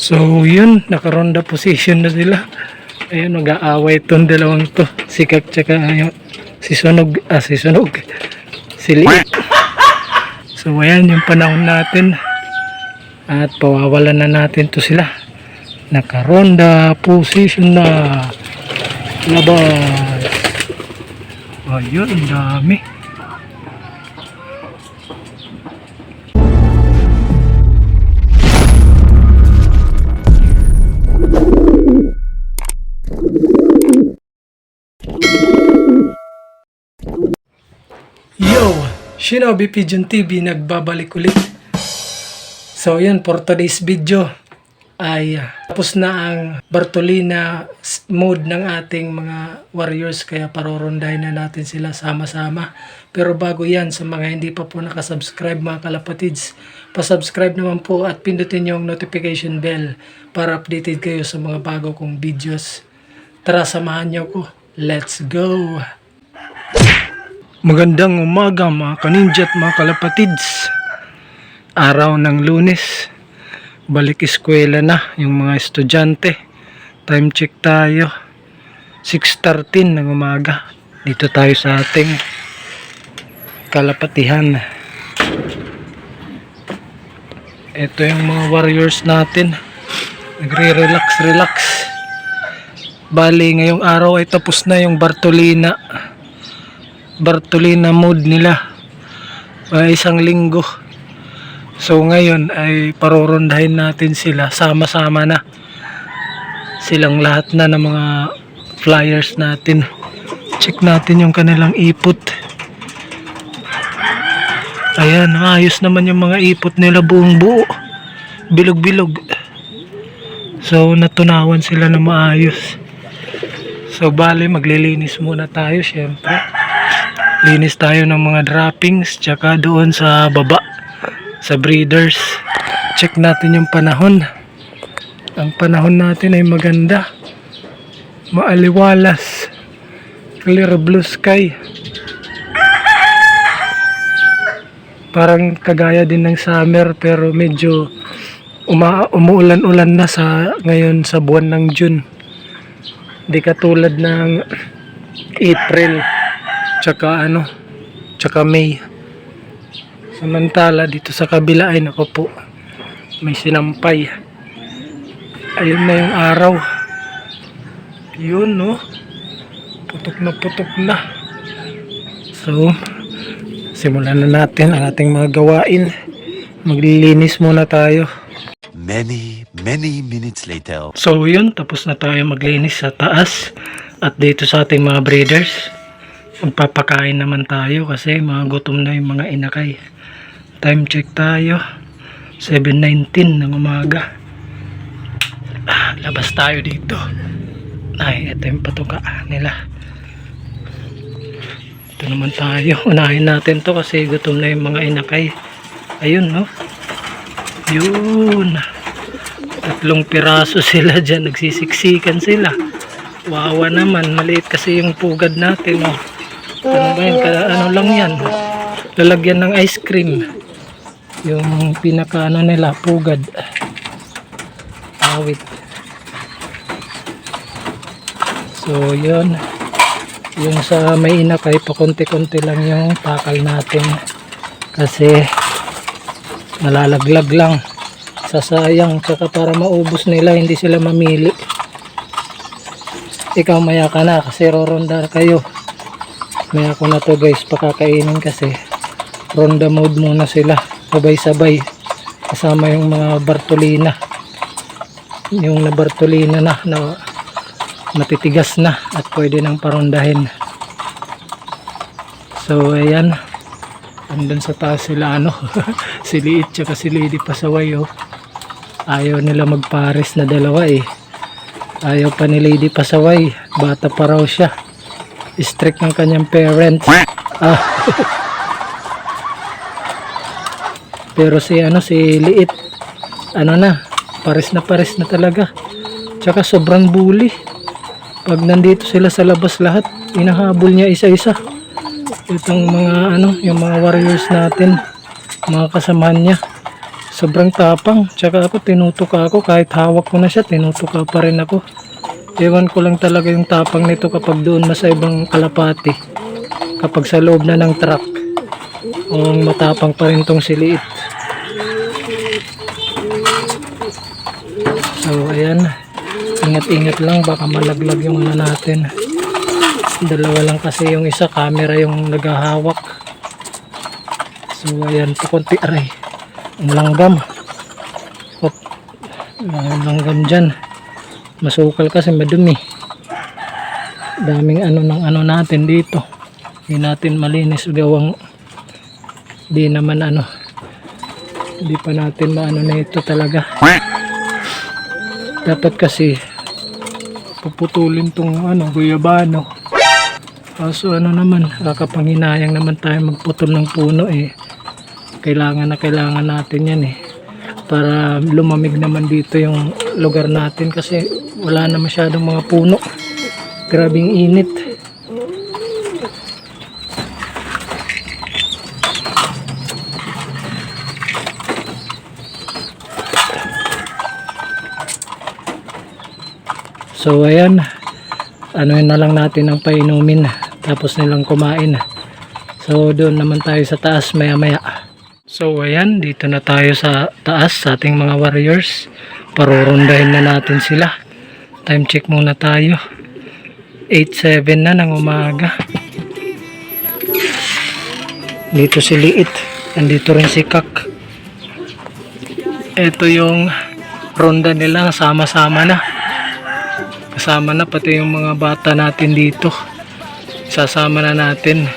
So yun, nakaronda position na sila. Ayun, mag-aaway itong dalawang to. Si Kak tsaka si Sunog. Si Liit. So ayan yung panahon natin. At pawawalan na natin to sila. Nakaronda position na. Labas. Ayun, ang dami. Yo, Shinobi Pigeon TV nagbabalik ulit. So yan, for today's video ay tapos na ang Bartolina mode ng ating mga warriors, kaya parorondahin na natin sila sama-sama. Pero bago yan, sa mga hindi pa po nakasubscribe mga kalapatids, pasubscribe naman po at pindutin yung notification bell para updated kayo sa mga bago kong videos. Tara, samahan nyo ko. Let's go! Magandang umaga mga kaninja at mga kalapatids. Araw ng Lunes, balik eskwela na yung mga estudyante. Time check tayo, 6:13 ng umaga. Dito tayo sa ating kalapatihan. Ito yung mga warriors natin, nagre-relax. Bali ngayong araw ay tapos na yung Bartolina mode nila, isang linggo. So ngayon ay parorondahin natin sila sama-sama na, silang lahat na ng mga flyers natin. Check natin yung kanilang ipot. Ayan, ayos naman yung mga ipot nila, buong buo, bilog-bilog. So natunawan sila na maayos. So bali maglilinis muna tayo. Syempre linis tayo ng mga droppings, tsaka doon sa baba sa breeders. Check natin yung panahon. Ang panahon natin ay maganda, maaliwalas, clear blue sky. Parang kagaya din ng summer, pero medyo umuulan-ulan na sa ngayon sa buwan ng June. Di katulad ng April tsaka May. Samantala dito sa kabila ay nako po, may sinampay. Ayun na yung araw. Yun, no, putok na. So simulan na natin ang ating mga gawain. Maglilinis muna tayo. Many minutes later. So yun, tapos na tayo maglinis sa taas. At dito sa ating mga breeders, magpapakain naman tayo kasi mga gutom na yung mga inakay. Time check tayo, 7:19 ng umaga. Labas tayo dito. Ay, ito yung patuka nila. Ito naman tayo, unahin natin to kasi gutom na yung mga inakay. Ayun, no, yun, 3 piraso sila dyan, nagsisiksikan sila. Wawa naman, maliit kasi yung pugad natin, oh. Ano ba yun? Ano lang yan, lalagyan ng ice cream yung pinaka nila, pugad. Awit. So yun, yung sa may inakay, pakunti-kunti lang yung takal natin kasi nalalaglag lang, sasayang, tsaka para maubos nila hindi sila mamili. Ikaw maya ka na kasi roronda kayo. Maya ko na to guys, pakakainin kasi ronda mode muna sila, sabay-sabay kasama yung mga Bartolina, yung na Bartolina na matitigas na at pwede nang parondahin. So ayan, andun sa taas sila, si Liit tsaka si Lady Pasaway, oh. Ayaw nila magpares na dalawa, eh. Ayaw pa ni Lady Pasaway, bata pa raw siya, strict ng kanyang parents. Pero si Liit, pares na talaga. Tsaka sobrang bully. Pag nandito sila sa labas, lahat inahabol niya isa-isa. Itong mga yung mga warriors natin, mga kasamahan niya, Sobrang tapang. Tsaka ako, tinutuka ako. Kahit hawak ko na siya, tinutuka pa rin ako. Ewan ko lang talaga yung tapang nito kapag doon na sa ibang kalapati. Kapag sa loob na ng truck. O matapang pa rin tong si Liit. So, ayan. Ingat-ingat lang. Baka malaglag yung ano natin. Dalawa lang kasi yung isa. Camera yung naghahawak. So, ayan. Pakunti aray. Ang langgam. Ang langgam dyan. Masukal kasi madumi. Daming ano ng ano natin dito. Hindi natin malinis gawang di naman ano. Hindi pa natin maano na ito talaga. Dapat kasi puputulin tong ano guyabano. Kaso ano naman, kakapanghinayang naman tayo magputol ng puno eh. Kailangan natin yan eh. Para lumamig naman dito yung lugar natin kasi wala na masyadong mga puno. Grabing init. So ayan, anuin na lang natin ang painumin tapos nilang kumain. So doon naman tayo sa taas maya maya. So ayan, dito na tayo sa taas sa ating mga warriors. Parurondahin na natin sila. Time check muna tayo. 8:07 na ng umaga. Dito si Liit. Nandito rin si Kak. Ito yung ronda nila. Sama-sama na. Kasama na pati yung mga bata natin dito. Sasama na natin.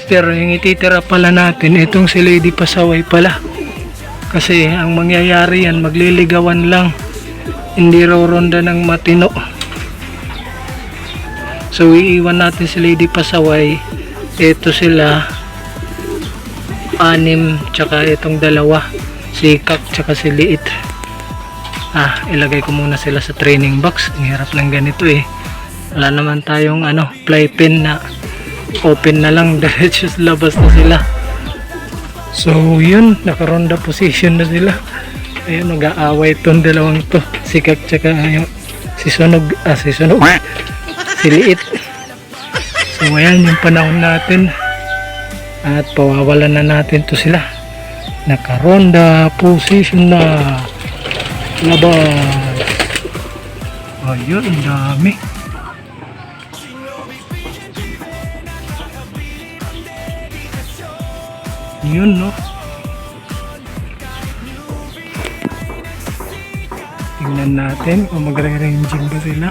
Pero yung ititira pala natin, itong si Lady Pasaway pala. Kasi ang mangyayari yan, magliligawan lang. Hindi raw ronda ng matino. So iiwan natin si Lady Pasaway. Ito sila 6 tsaka itong 2. Si Kak tsaka si Liit. Ilagay ko muna sila sa training box. Ang hirap lang ganito eh. Wala naman tayong playpen na open na lang. Diretso sa labas na sila. So yun, nakaronda position na sila. Ayun, nag-aaway itong dalawang to. Si Kak tsaka si Sunog. Si Liit. So ayan yung panahon natin. At pawawalan na natin to sila. Nakaronda position na. Laban. Ayun, ang dami. Yun, no? Tingnan natin kung magre-ranging ba sila.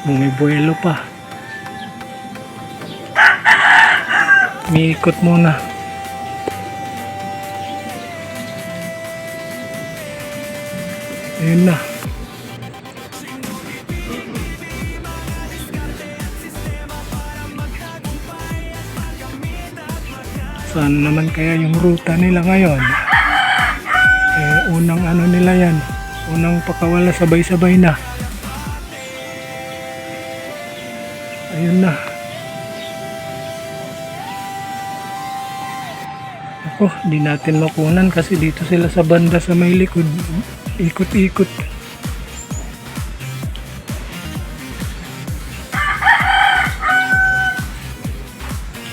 May buwelo pa. Miikot muna. Ayun na. Saan naman kaya yung ruta nila ngayon? Unang ano nila yan. Unang pakawala sabay-sabay na. Ayun na. Ako, di natin makunan kasi dito sila sa banda sa may likod. Ikot-ikot.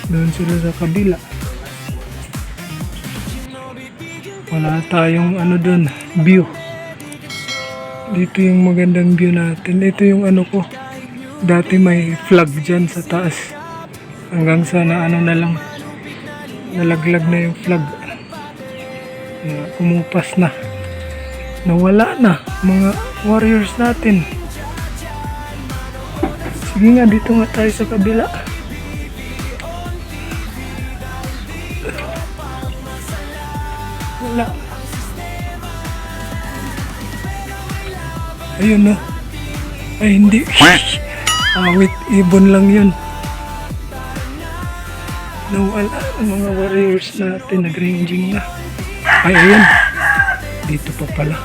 Doon sila sa kabila. Wala tayong ano doon, view. Dito yung magandang view natin. Ito yung ano ko. Dati may flag dyan sa taas. Hanggang sa na ano na lang. Nalaglag na yung flag. Kumupas na. Nawala na mga warriors natin. Sige nga, dito nga tayo sa kabila. Wala. Ayun no. Ay hindi. Awit, ibon lang yun. Nawala ang mga warriors natin. Nag-ranging na. Ay ayun. Dito pa pala.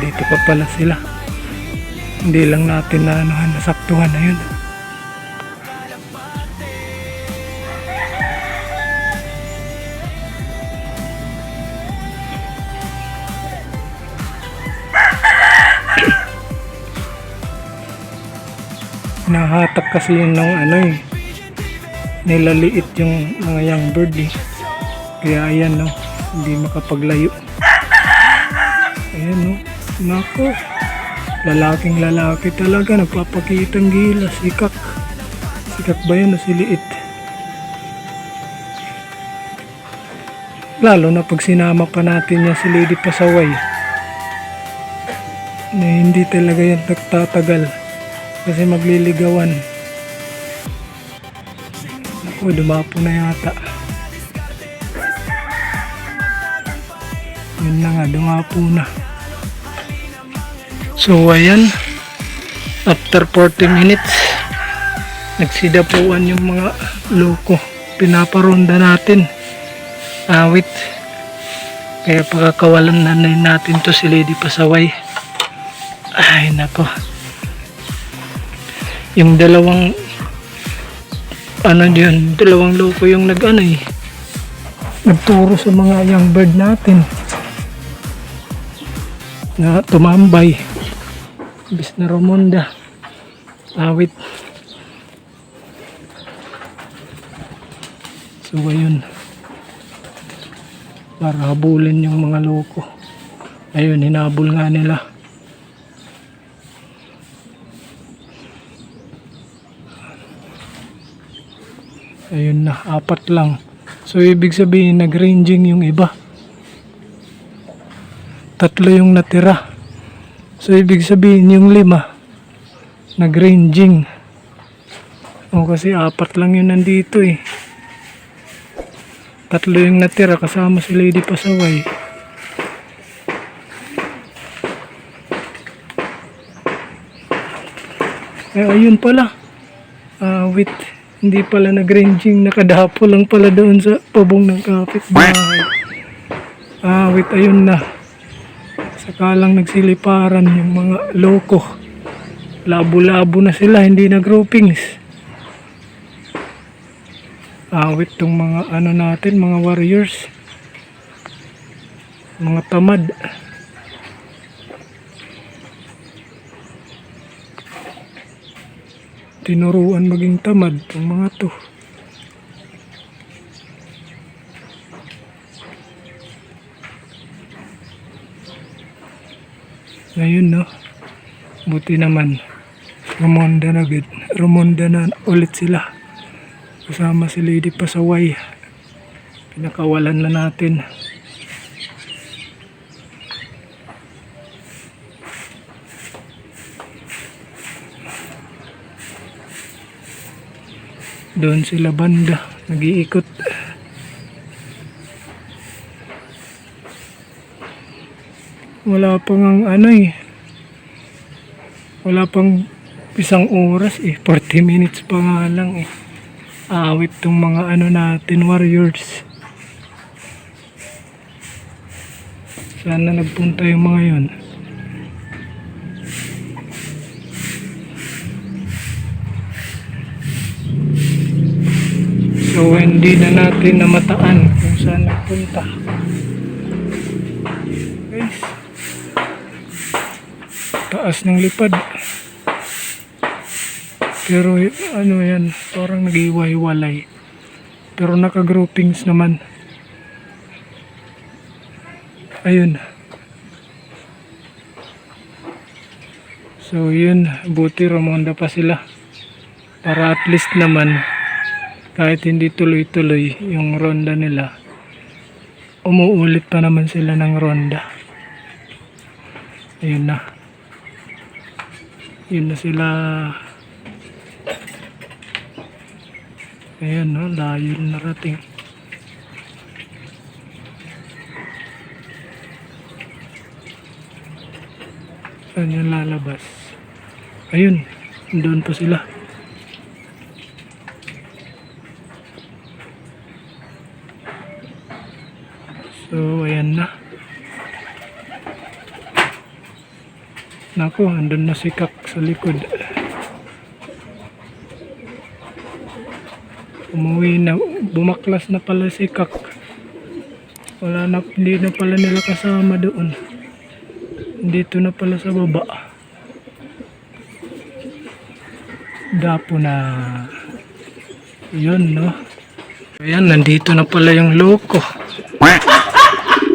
Dito pa pala sila. Hindi lang natin na nasaktuhan na yun. Nahatak kasi yun ng nilaliit yung mga young bird eh. Kaya ayan no, hindi makapaglayo. Ayan no, nako. Lalaking lalaki talaga, nagpapakitang gilas. Sikak ba yun o siliit? Lalo na pag sinama pa natin niya si Lady Pasaway, na hindi talaga yan nagtatagal kasi magliligawan. Ako, dumapo na yata. Yun na nga, dumapo na. So ayan, after 40 minutes nagsidapuan yung mga loko. Pinaparonda natin awit, kaya pagkakawalan na natin to si Lady Pasaway. Ay nako, yung dalawang dalawang loko yung nagturo sa mga young bird natin na tumambay. Bis na rumonda awit. So ayun, para habulin yung mga loko. Ayun, hinabol nga nila. Ayun na, 4 lang. So ibig sabihin nag-ranging yung iba. 3 yung natira. So ibig sabihin yung 5 nag-ranging. O kasi 4 lang yun nandito eh. 3 yung natira kasama si Lady Pasaway. Ayun pala. Wait, hindi pala nag-ranging, nakadapo lang pala doon sa pabong ng kapitbahay. Wait, ayun na. Saka lang nagsiliparan yung mga loko. Labo-labo na sila, hindi na groupings. Wait, tong mga natin, mga warriors. Mga tamad. Tinuruan maging tamad tong mga to. Ayun no, buti naman rumonda na ulit sila kasama si Lady Pasaway. Pinakawalan na natin. Doon sila banda nag-iikot. Wala pang wala pang 1 oras eh, 40 minutes pa nga lang eh. Awit tong mga natin, warriors. Sana nagpunta yung mga yun. So hindi na natin namataan kung saan nagpunta. Guys, taas ng lipad. Pero yan, parang nag-iwalay. Pero naka-groupings naman. Ayun. So yun, buti rumonda pa sila. Para at least naman, kahit hindi tuloy-tuloy yung ronda nila, umuulit pa naman sila ng ronda. Ayun na. Yun na sila. Ayan no, layo narating. Saan yan lalabas? Ayun, doon pa sila. So ayan na. Naku, andun na si Kak sa likod. Umuwi na, bumaklas na pala si Kak. Wala na, hindi na pala nila kasama doon. Dito na pala sa baba. Dapo na. Yun, no? Ayan, nandito na pala yung loko.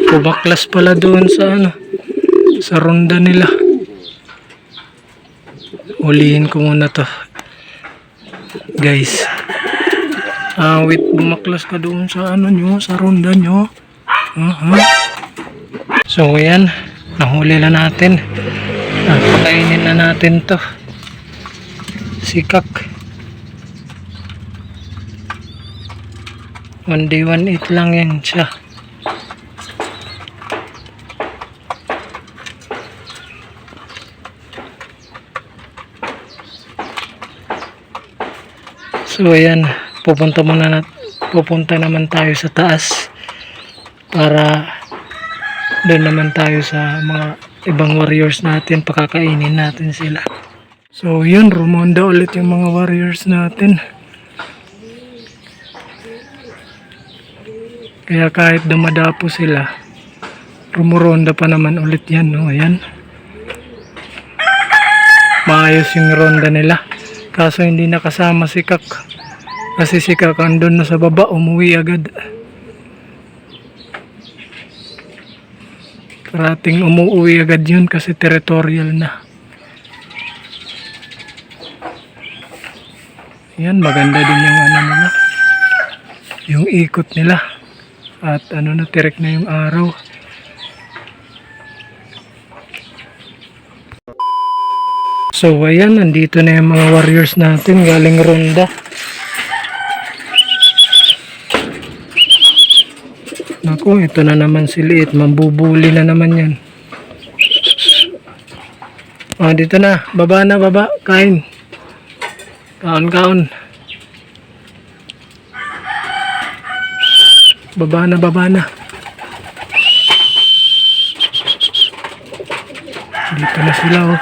Bumaklas pala doon sa ano, sa ronda nila. Ulihin ko muna to. Guys. Wait, bumaklas ka doon sa ano nyo, sa ronda nyo. So, ayan. Nahuli na natin. Pakainin na natin to. Sikak. 1 day 1 eat lang yan siya. So ayan, pupunta naman tayo sa taas para doon naman tayo sa mga ibang warriors natin, pakakainin natin sila. So yun, rumonda ulit yung mga warriors natin. Kaya kahit dumadapo sila, rumuronda pa naman ulit yan, no? Ayan. Maayos yung ronda nila. Kaso hindi nakasama si Kak. Kasi si Kak andun na sa baba, umuwi agad. Parating umuwi agad yun kasi territorial na. Yan, maganda din yung ano nila. Yung ikot nila. At ano na, tirik na yung araw. So ayan, nandito na yung mga warriors natin galing ronda. Naku, ito na naman si Liit, mambubuli na naman yan. Dito na, baba na, baba, kain. Kaon. Baba na. Dito na sila, oh.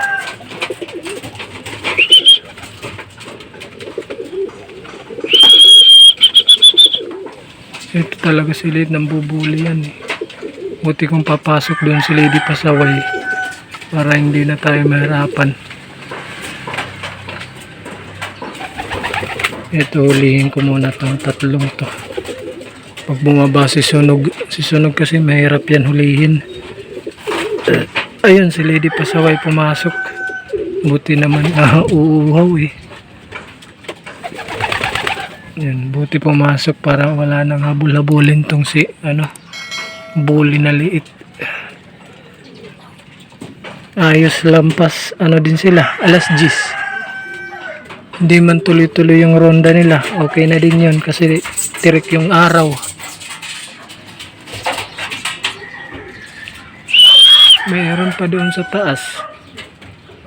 Ito talaga si Lady, nambubuli yan eh. Buti kung papasok doon si Lady pasaway para hindi na tayo mahirapan. Ito, hulihin ko muna itong tatlong to. Pag bumaba si Sunog kasi mahirap yan hulihin. Ayun, si Lady pasaway pumasok. Buti naman, uuhaw eh. Yan, buti pumasok para wala nang habol-habulin tong si bully na Liit. Ayos lampas, din sila, alas 10. Hindi man tuloy-tuloy yung ronda nila, okay na din yun kasi tirik yung araw. Mayroon pa doon sa taas.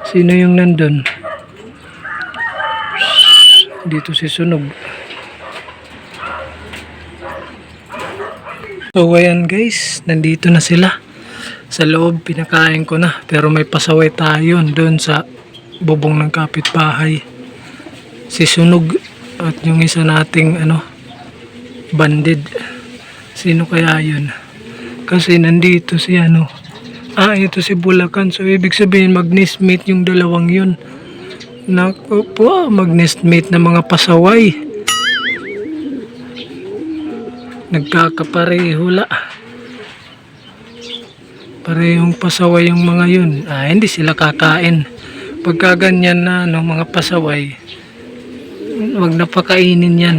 Sino yung nandun? Dito si Sunog. So ayan guys, nandito na sila sa loob, pinakain ko na, pero may pasaway tayo doon sa bubong ng kapitbahay, si Sunog at yung isa nating banded. Sino kaya yun? Kasi nandito si ito si Bulacan, so ibig sabihin mag-nestmate yung dalawang yun. Naku po, mag-nestmate na mga pasaway. Nagkakaparehula. Parehong pasaway yung mga yun. Hindi sila kakain. Pagka ganyan na mga pasaway, wag na pakainin yan.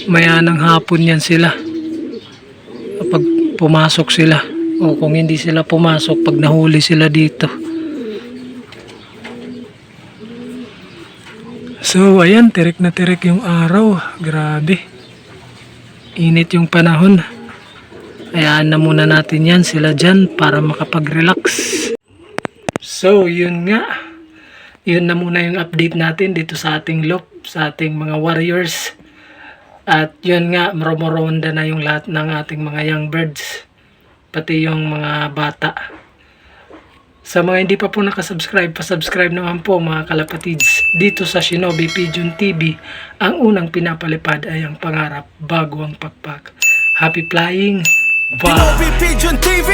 Maya ng hapon yan sila. Pag pumasok sila. O kung hindi sila pumasok, pag nahuli sila dito. So ayan, tirik na tirik yung araw. Grabe. Init yung panahon. Hayaan na muna natin yan sila dyan para makapag-relax. So yun nga. Yun na muna yung update natin dito sa ating loop, sa ating mga warriors. At yun nga, maromoronda na yung lahat ng ating mga young birds. Pati yung mga bata. Sa mga hindi pa po nakasubscribe, pasubscribe naman po mga kalapatids. Dito sa Shinobi Pigeon TV, ang unang pinapalipad ay ang pangarap bago ang pakpak. Happy flying! Bye! Pigeon TV.